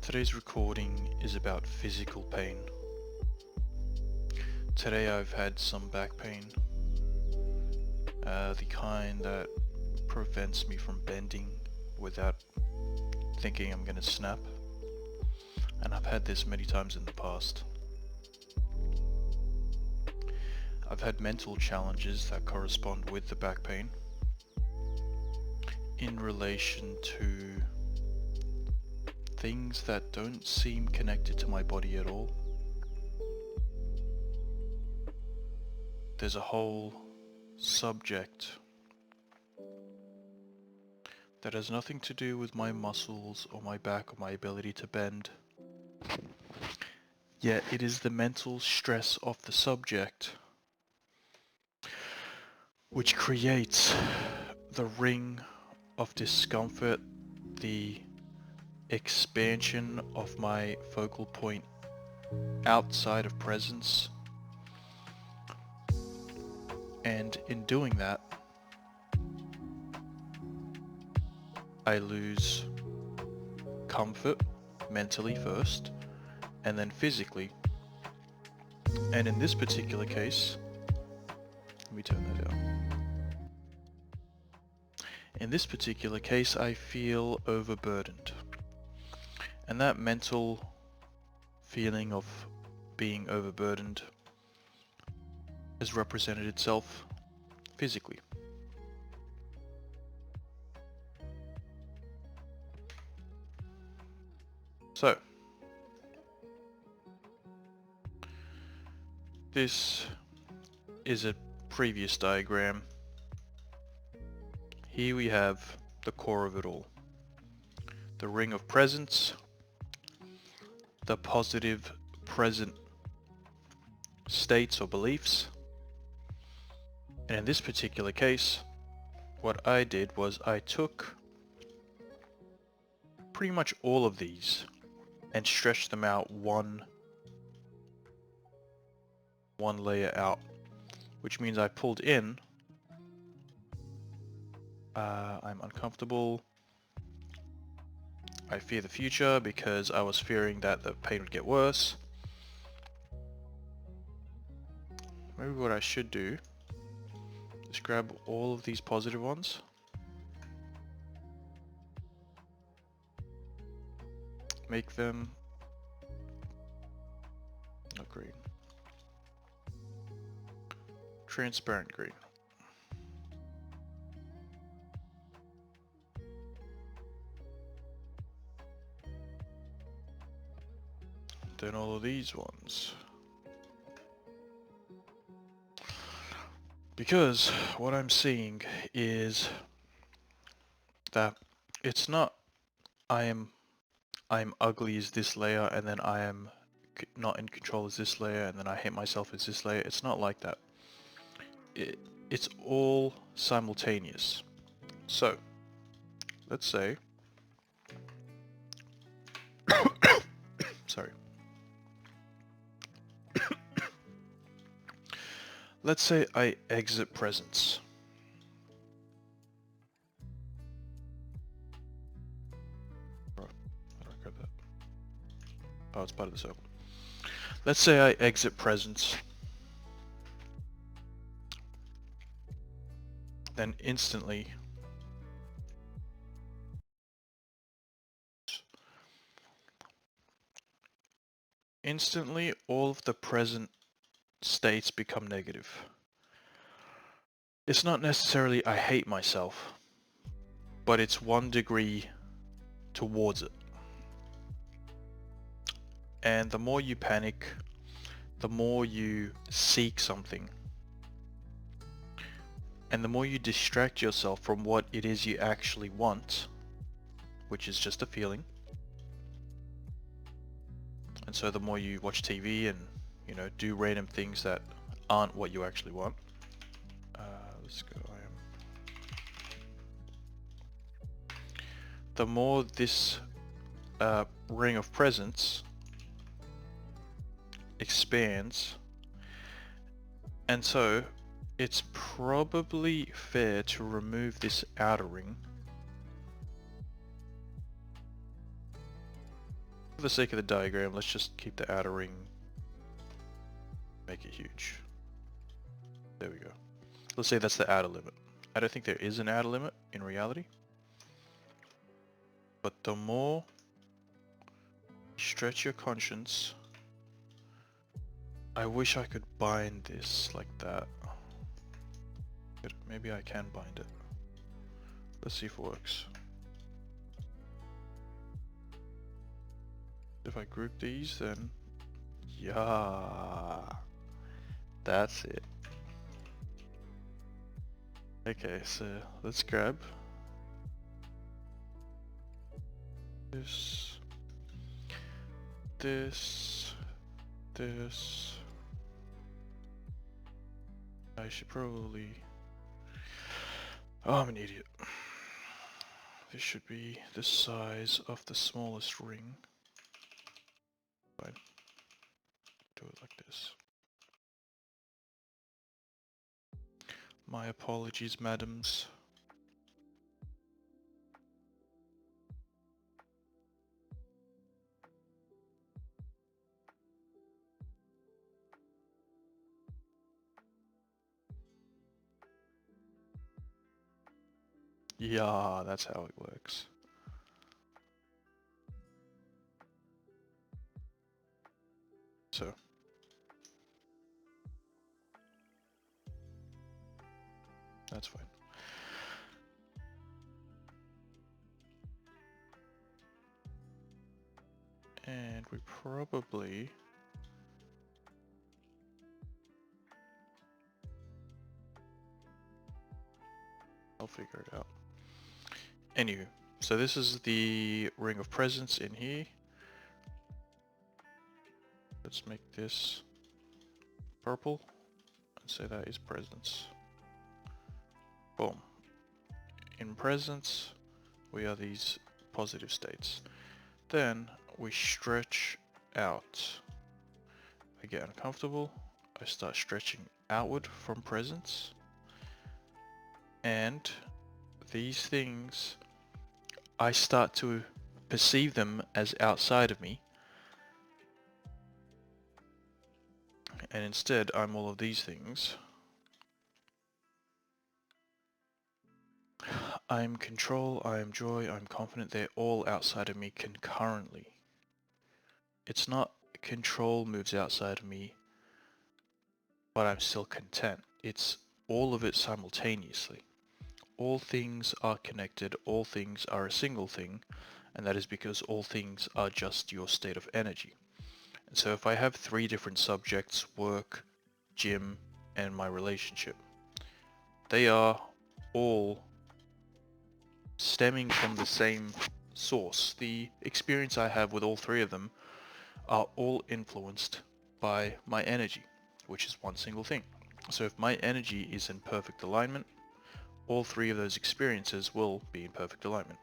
Today's recording is about physical pain. Today I've had some back pain, the kind that prevents me from bending without thinking I'm gonna snap, and I've had this many times in the past. I've had mental challenges that correspond with the back pain in relation to things that don't seem connected to my body at all. There's a whole subject that has nothing to do with my muscles or my back or my ability to bend. Yet it is the mental stress of the subject which creates the ring of discomfort, the expansion of my focal point outside of presence, and in doing that I lose comfort mentally first and then physically. And in this particular case, let me turn that down. In this particular case I feel overburdened. And that mental feeling of being overburdened has represented itself physically. So, this is a previous diagram. Here we have the core of it all. The ring of presence, the positive present states or beliefs. And in this particular case, what I did was I took pretty much all of these and stretched them out one layer out, which means I pulled in, I'm uncomfortable, I fear the future because I was fearing that the pain would get worse. Maybe what I should do is grab all of these positive ones, make them not green, transparent green. Then all of these ones. Because what I'm seeing is that it's not I'm ugly as this layer and then I am not in control as this layer and then I hate myself as this layer. It's not like that. It's all simultaneous. So, let's say sorry. Let's say I exit presence. How do I grab that? Oh, it's part of the circle. Let's say I exit presence. Then instantly all of the present states become negative. It's not necessarily I hate myself, but it's 1 degree towards it. And the more you panic, the more you seek something, and the more you distract yourself from what it is you actually want, which is just a feeling. And so the more you watch TV and, you know, do random things that aren't what you actually want. Let's go, the more this ring of presence expands, and so it's probably fair to remove this outer ring For the sake of the diagram, let's just keep the outer ring, make it huge. There we go. Let's say that's the outer limit. I don't think there is an outer limit in reality. But the more you stretch your conscience, I wish I could bind this like that. But maybe I can bind it. Let's see if it works. If I group these, then yeah, that's it. Okay, so let's grab this, this, this. I should probably... Oh, I'm an idiot. This should be the size of the smallest ring. Fine. Do it like this. My apologies, madams. Yeah, that's how it works. So. That's fine. And we probably... I'll figure it out. Anywho, so this is the ring of presence in here. Let's make this purple and say that is presence. Boom. In presence, we are these positive states. Then we stretch out. I get uncomfortable. I start stretching outward from presence. And these things, I start to perceive them as outside of me. And instead, I'm all of these things. I'm control, I am joy, I'm confident, they're all outside of me concurrently. It's not control moves outside of me, but I'm still content. It's all of it simultaneously. All things are connected, all things are a single thing, and that is because all things are just your state of energy. And so if I have 3 different subjects, work, gym, and my relationship, they are all stemming from the same source. The experience I have with all 3 of them are all influenced by my energy, which is one single thing. So if my energy is in perfect alignment, all 3 of those experiences will be in perfect alignment.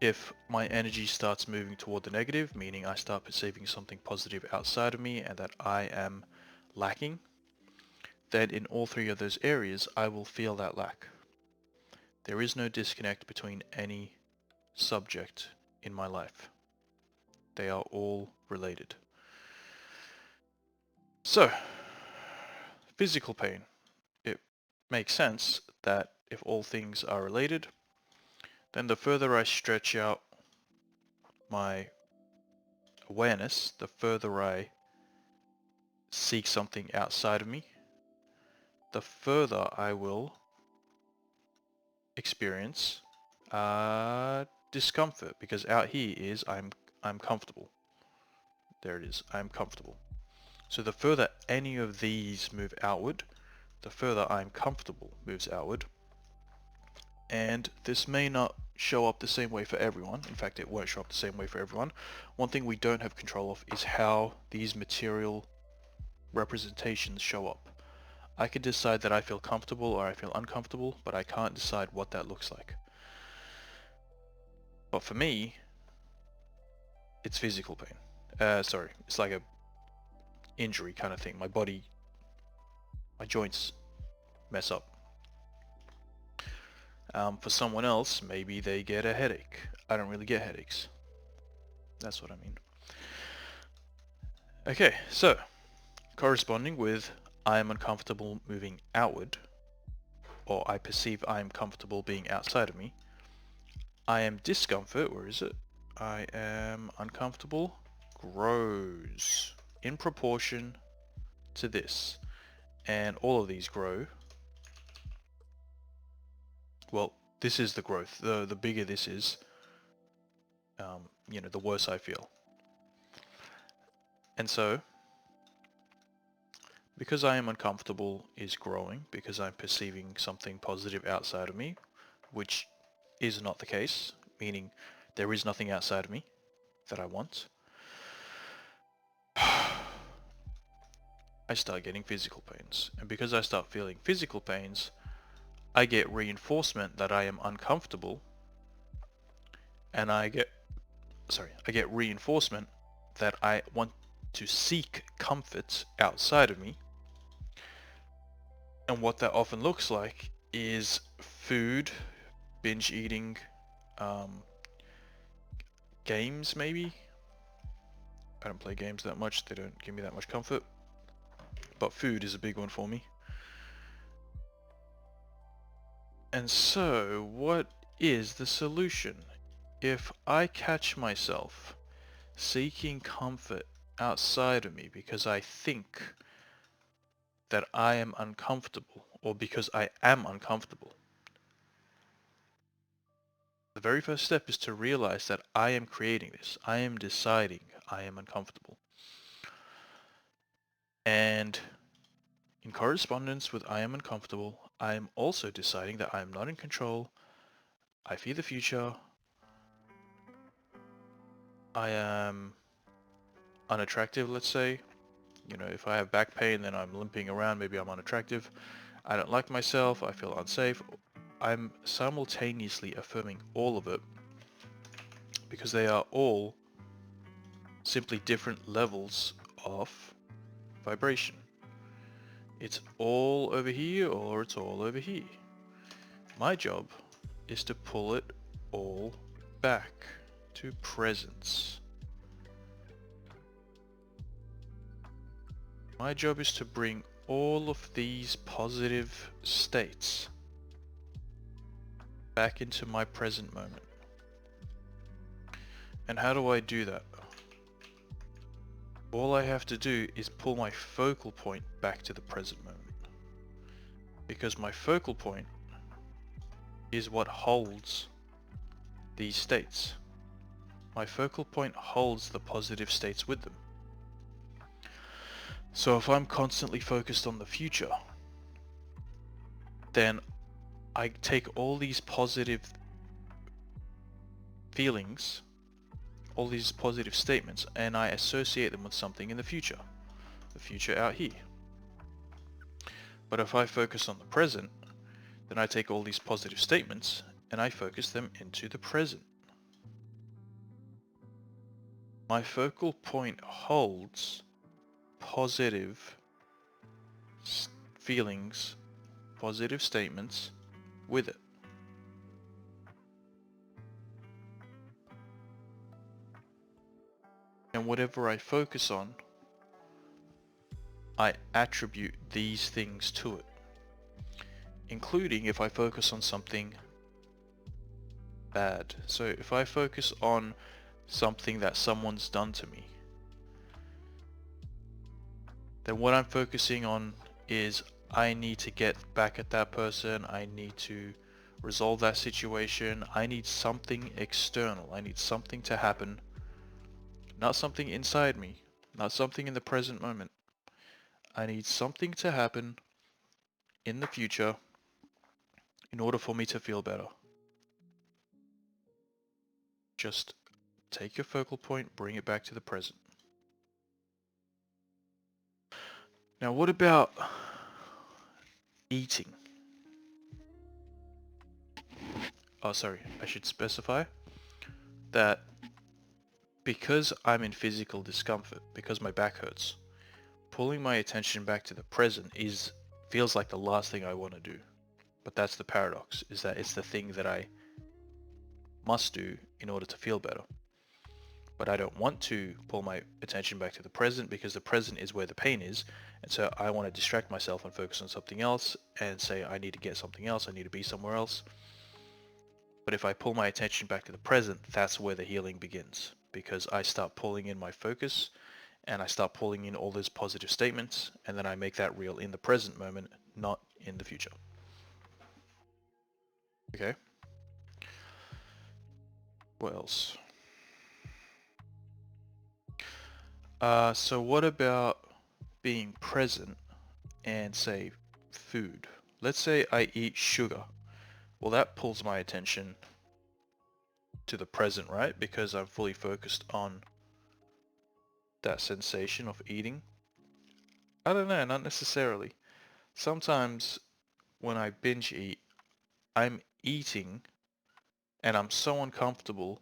If my energy starts moving toward the negative, meaning I start perceiving something positive outside of me and that I am lacking, then in all 3 of those areas I will feel that lack. There is no disconnect between any subject in my life. They are all related. So, physical pain. It makes sense that if all things are related, then the further I stretch out my awareness, the further I seek something outside of me, the further I will experience discomfort, because out here is I'm comfortable. There it is, I'm comfortable. So the further any of these move outward, the further I'm comfortable moves outward. And this may not show up the same way for everyone. In fact, it won't show up the same way for everyone. One thing we don't have control of is how these material representations show up. I can decide that I feel comfortable or I feel uncomfortable, but I can't decide what that looks like. But for me, it's physical pain. Sorry, it's like a injury kind of thing. My body, my joints mess up. For someone else, maybe they get a headache. I don't really get headaches. That's what I mean. Okay, so corresponding with I am uncomfortable moving outward, or I perceive I am comfortable being outside of me. I am discomfort, where is it? I am uncomfortable, grows in proportion to this. And all of these grow. Well, this is the growth. The bigger this is, the worse I feel. And so, because I am uncomfortable is growing, because I'm perceiving something positive outside of me, which is not the case, meaning there is nothing outside of me that I want, I start getting physical pains. And because I start feeling physical pains, I get reinforcement that I am uncomfortable, and I get reinforcement that I want to seek comfort outside of me. And what that often looks like is food, binge eating, games maybe. I don't play games that much, they don't give me that much comfort. But food is a big one for me. And so, what is the solution? If I catch myself seeking comfort outside of me because I think that I am uncomfortable, or because I am uncomfortable, the very first step is to realize that I am creating this. I am deciding I am uncomfortable. And in correspondence with I am uncomfortable, I am also deciding that I am not in control. I fear the future. I am unattractive, let's say. If I have back pain, then I'm limping around, maybe I'm unattractive. I don't like myself, I feel unsafe. I'm simultaneously affirming all of it because they are all simply different levels of vibration. It's all over here or it's all over here. My job is to pull it all back to presence. My job is to bring all of these positive states back into my present moment. And how do I do that? All I have to do is pull my focal point back to the present moment. Because my focal point is what holds these states. My focal point holds the positive states with them. So if I'm constantly focused on the future, then I take all these positive feelings, all these positive statements, and I associate them with something in the future out here. But if I focus on the present, then I take all these positive statements and I focus them into the present. My focal point holds positive feelings, positive statements with it. And whatever I focus on, I attribute these things to it. Including if I focus on something bad. So if I focus on something that someone's done to me, then what I'm focusing on is I need to get back at that person, I need to resolve that situation, I need something external, I need something to happen, not something inside me, not something in the present moment. I need something to happen in the future in order for me to feel better. Just take your focal point, bring it back to the present. Now what about eating? Oh, sorry, I should specify that because I'm in physical discomfort, because my back hurts, pulling my attention back to the present feels like the last thing I want to do. But that's the paradox, is that it's the thing that I must do in order to feel better. but I don't want to pull my attention back to the present because the present is where the pain is. And so I want to distract myself and focus on something else and say, I need to get something else. I need to be somewhere else. But if I pull my attention back to the present, that's where the healing begins, because I start pulling in my focus and I start pulling in all those positive statements, and then I make that real in the present moment, not in the future. Okay. What else? So what about being present and say food? Let's say I eat sugar. Well, that pulls my attention to the present, right? Because I'm fully focused on that sensation of eating. I don't know, not necessarily. Sometimes when I binge eat, I'm eating and I'm so uncomfortable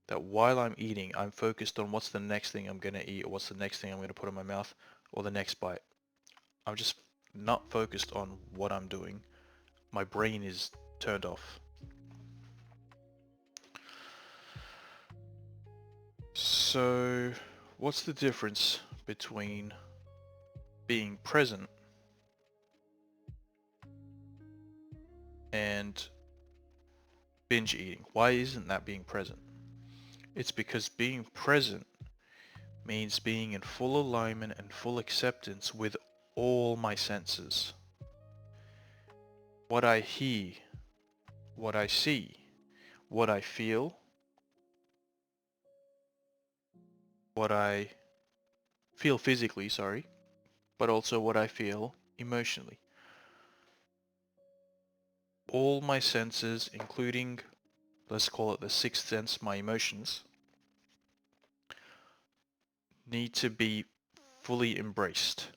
that while I'm eating, I'm focused on what's the next thing I'm going to eat or what's the next thing I'm going to put in my mouth or the next bite. I'm just not focused on what I'm doing. My brain is turned off. So, what's the difference between being present and binge eating? Why isn't that being present? It's because being present means being in full alignment and full acceptance with all my senses. What I hear, what I see, what I feel, what I feel physically, sorry, but also what I feel emotionally. All my senses, including, let's call it the sixth sense, my emotions, need to be fully embraced.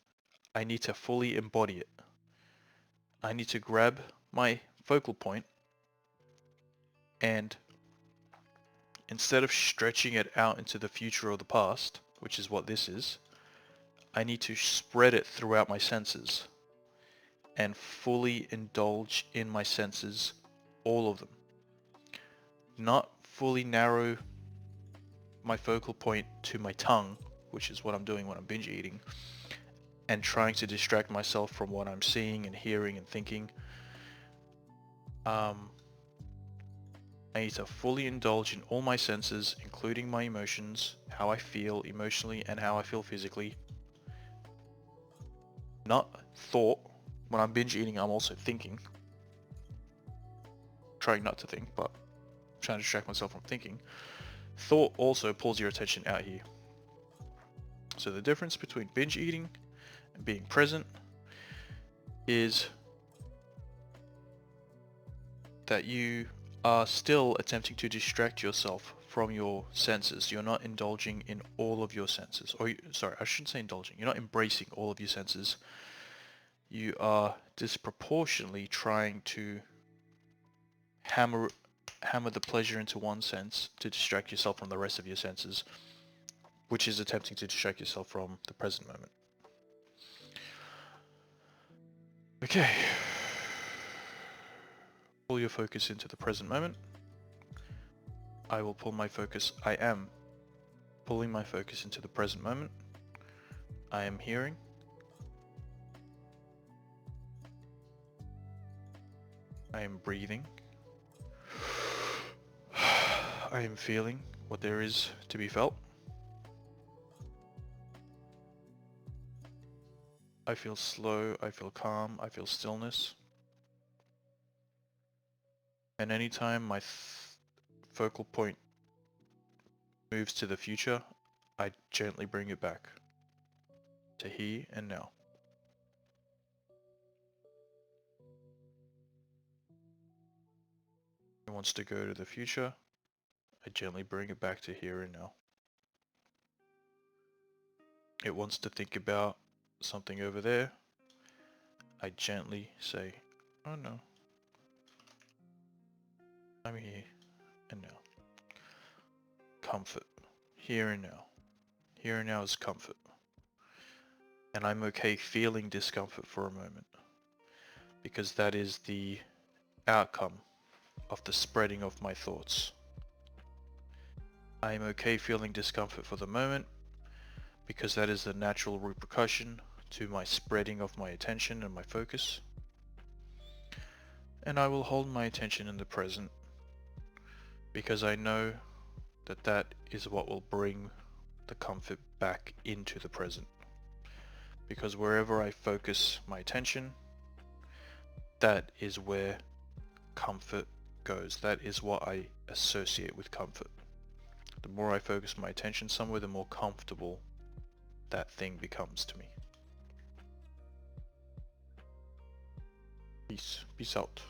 I need to fully embody it. I need to grab my focal point and instead of stretching it out into the future or the past, which is what this is, I need to spread it throughout my senses and fully indulge in my senses, all of them. Not fully narrow my focal point to my tongue, which is what I'm doing when I'm binge eating, and trying to distract myself from what I'm seeing and hearing and thinking. I need to fully indulge in all my senses, including my emotions, how I feel emotionally and how I feel physically. Not thought. When I'm binge eating, I'm also thinking. Trying not to think, but trying to distract myself from thinking. Thought also pulls your attention out here. So the difference between binge eating and being present is that you are still attempting to distract yourself from your senses. You're not indulging in all of your senses. Sorry, I shouldn't say indulging. You're not embracing all of your senses. You are disproportionately trying to hammer the pleasure into one sense to distract yourself from the rest of your senses, which is attempting to distract yourself from the present moment. Okay. Pull your focus into the present moment. I will pull my focus. I am pulling my focus into the present moment. I am hearing. I am breathing. I am feeling what there is to be felt. I feel slow, I feel calm, I feel stillness. And anytime my focal point moves to the future, I gently bring it back to here and now. It wants to go to the future, I gently bring it back to here and now. It wants to think about something over there, I gently say, oh no, I'm here and now. Comfort, here and now. Here and now is comfort. And I'm okay feeling discomfort for a moment, because that is the outcome of the spreading of my thoughts. I'm okay feeling discomfort for the moment because that is the natural repercussion to my spreading of my attention and my focus. And I will hold my attention in the present because I know that that is what will bring the comfort back into the present. Because wherever I focus my attention, that is where comfort goes. That is what I associate with comfort. The more I focus my attention somewhere, the more comfortable that thing becomes to me. Peace. Peace out.